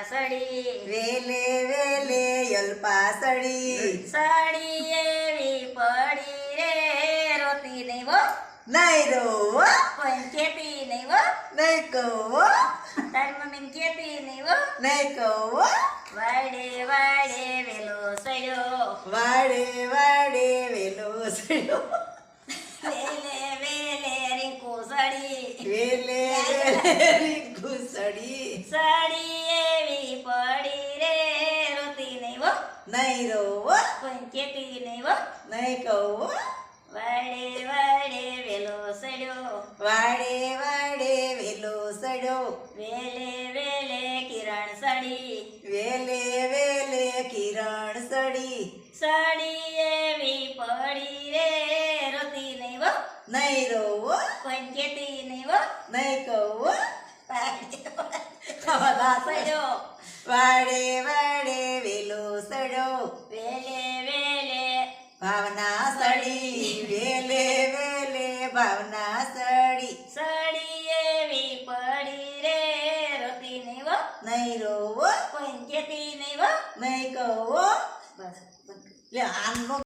સડી વેલે વેલે અલ્પાસડી સડી એવી પડી રે રોતી નહીં હો નહીં રોવો કોઈ કેતી નહીં હો નહીં કહો તારી મમ્મીને કેતી નહીં હો નહીં કહો વાડે વાડે વેલો સડ્યો વાડે વાડે વેલો સડ્યો વેલે વેલે રીંકુ સડી વેલે વેલે રીંકુ સડી સડી એવી પડી રે રોતી નહીં હો નહીં રોવો કોઈ કેતી નહીં હો નહીં કહો વાડે વાડે વેલો સડ્યો વાડે વાડે વેલો સડ્યો વેલે વેલે કિરણ સડી વેલે વેલે કિરણ સડી સડી એવી પડી રે રોતી નહીં હો નહીં રોવો કોઈ કેતી નહીં હો નહીં કહો બધા સડ્યો વાડે વાડે વેલો સડ્યો વેલે વેલે ભાવના સડી વેલે વેલે ભાવના સડી સડી એવી પડી રે રોતી નહીં હો નહીં રોવો કોઈ કેતી નહીં હો નહીં કહો બસ લે આનો